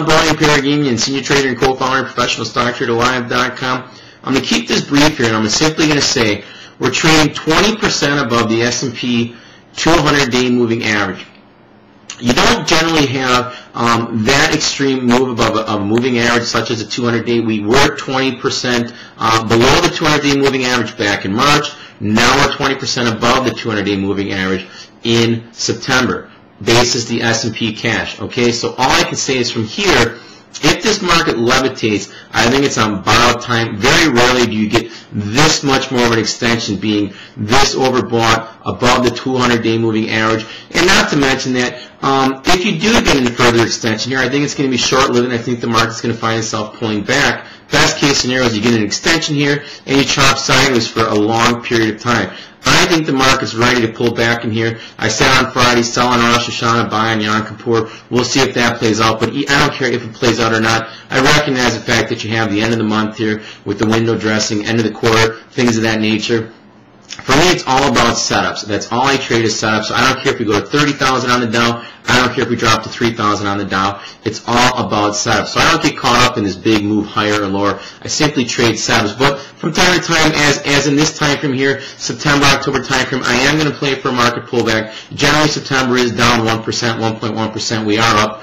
John Brian Paraginian, Senior Trader and Co-Founder of ProfessionalStockTraderLive.com. I'm going to keep this brief here, and I'm simply going to say we're trading 20% above the S&P 200-day moving average. You don't generally have that extreme move above a moving average such as a 200-day. We were 20% below the 200-day moving average back in March. Now we're 20% above the 200-day moving average in September. Basis the S&P cash. Okay, so all I can say is from here, if this market levitates, I think it's on borrowed time. Very rarely do you get this much more of an extension being this overbought above the 200-day moving average. And not to mention that if you do get any further extension here, I think it's going to be short-lived, and I think the market's going to find itself pulling back. Best case scenario is you get an extension here and you chop sideways for a long period of time. I think the market's ready to pull back in here. I said on Friday, sell on Rosh Hashanah, buy on Yom Kippur. We'll see if that plays out, but I don't care if it plays out or not. I recognize the fact that you have the end of the month here with the window dressing, end of the quarter, things of that nature. For me, it's all about setups. That's all I trade is setups. So I don't care if we go to 30,000 on the Dow. I don't care if we drop to 3,000 on the Dow. It's all about setups. So I don't get caught up in this big move higher or lower. I simply trade setups. But from time to time, as in this time frame here, September, October time frame, I am going to play for a market pullback. Generally, September is down 1%, 1.1%. We are up,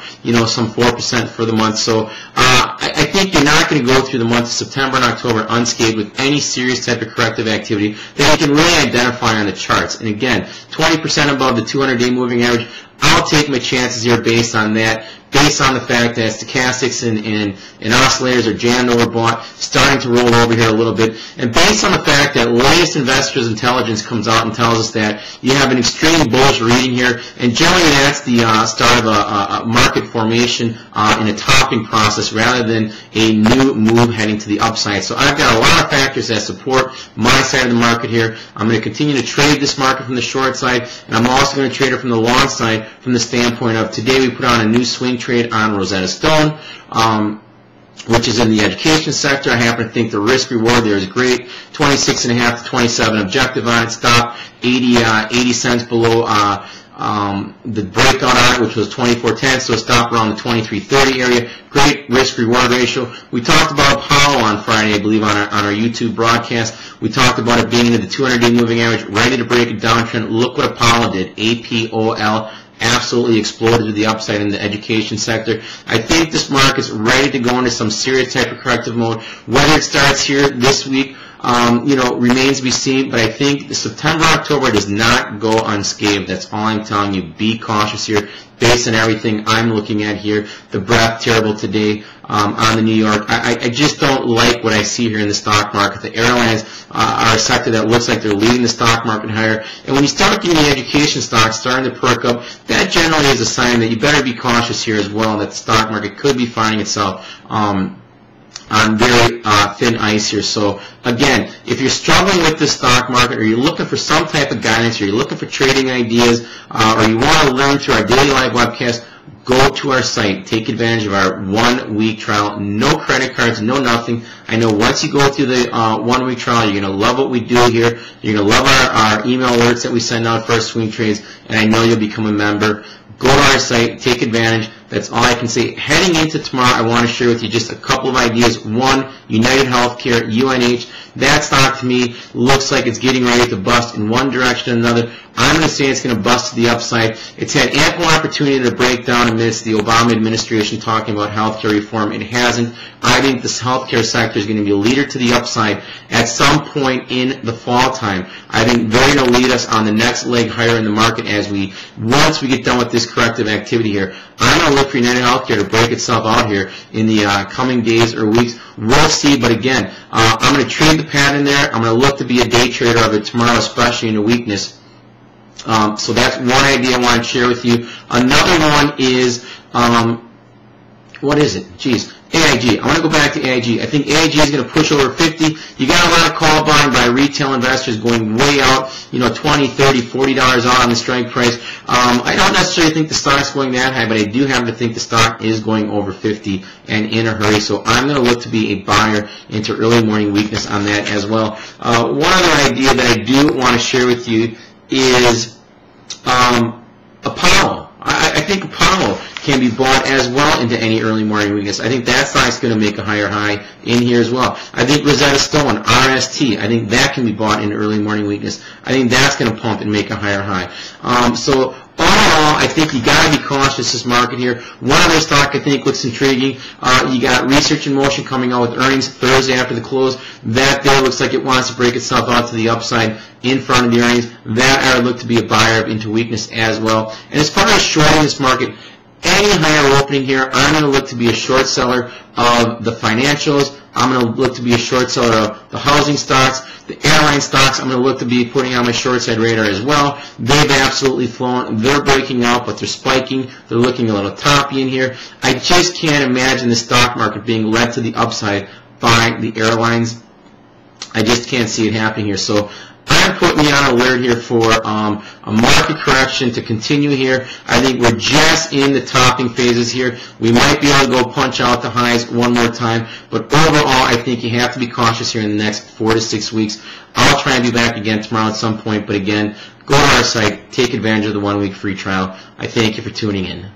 some 4% for the month. So I think you're not going to go through the month of September and October unscathed with any serious type of corrective activity that you can really identify on the charts. And again, 20% above the 200-day moving average. I'll take my chances here based on that, based on the fact that stochastics and oscillators are jammed overbought, starting to roll over here a little bit, and based on the fact that latest investors intelligence comes out and tells us that you have an extremely bullish reading here, and generally that's the start of a market formation in a topping process rather than a new move heading to the upside. So I've got a lot of factors that support my side of the market here. I'm going to continue to trade this market from the short side, and I'm also going to trade it from the long side from the standpoint of today we put on a new swing trade on Rosetta Stone, which is in the education sector. I happen to think the risk reward there is great. 26.5 to 27 objective on it. Stop 80 cents below the breakout on it, which was 24.10, so stop around the 23.30 area. Great risk reward ratio. We talked about Apollo on Friday, I believe, on our YouTube broadcast. We talked about it being in the 200-day moving average, ready to break a downtrend. Look what Apollo did. APOL. Absolutely exploded to the upside in the education sector. I think this market's ready to go into some serious type of corrective mode. Whether it starts here this week, remains to be seen, but I think September, October does not go unscathed. That's all I'm telling you. Be cautious here based on everything I'm looking at here. The breath terrible today on the New York. I just don't like what I see here in the stock market. The airlines are a sector that looks like they're leading the stock market higher. And when you start getting the education stocks starting to perk up, that generally is a sign that you better be cautious here as well, that the stock market could be finding itself on very thin ice here. So again, if you're struggling with the stock market, or you're looking for some type of guidance, or you're looking for trading ideas, or you want to learn through our daily live webcast, go to our site. Take advantage of our 1-week trial. No credit cards, no nothing. I know once you go through the 1-week trial, you're going to love what we do here. You're going to love our email alerts that we send out for our swing trades, and I know you'll become a member. Go to our site, take advantage. That's all I can say. Heading into tomorrow, I want to share with you just a couple of ideas. One, United Healthcare, UNH. That stock to me looks like it's getting ready to bust in one direction or another. I'm going to say it's going to bust to the upside. It's had ample opportunity to break down amidst the Obama administration talking about healthcare reform. It hasn't. I think this healthcare sector is going to be a leader to the upside at some point in the fall time. I think they're going to lead us on the next leg higher in the market once we get done with this corrective activity here. I'm going to look for United Healthcare to break itself out here in the coming days or weeks. We'll see, but again, I'm going to trade the pattern there. I'm going to look to be a day trader of it tomorrow, especially in a weakness. So that's one idea I want to share with you. Another one is, what is it? Geez, AIG. I want to go back to AIG. I think AIG is going to push over 50. You got a lot of call buying by retail investors going way out, $20, $30, $40 out on the strike price. I don't necessarily think the stock's going that high, but I do happen to think the stock is going over 50 and in a hurry. So I'm going to look to be a buyer into early morning weakness on that as well. One other idea that I do want to share with you is Apollo. I think Apollo can be bought as well into any early morning weakness. I think that stock's going to make a higher high in here as well. I think Rosetta Stone, RST, I think that can be bought in early morning weakness. I think that's going to pump and make a higher high. So all in all, I think you got to be cautious this market here. One other stock I think looks intriguing. You got Research in Motion coming out with earnings Thursday after the close. That there looks like it wants to break itself out to the upside in front of the earnings. That I would look to be a buyer into weakness as well. And as far as shorting this market, any higher opening here, I'm going to look to be a short seller of the financials. I'm going to look to be a short seller of the housing stocks, the airline stocks. I'm going to look to be putting on my short side radar as well. They've absolutely flown. They're breaking out, but they're spiking. They're looking a little toppy in here. I just can't imagine the stock market being led to the upside by the airlines. I just can't see it happening here. So I'm putting you on alert here for a market correction to continue here. I think we're just in the topping phases here. We might be able to go punch out the highs one more time, but overall I think you have to be cautious here in the next 4 to 6 weeks. I'll try and be back again tomorrow at some point, but again, go to our site, take advantage of the 1-week free trial. I thank you for tuning in.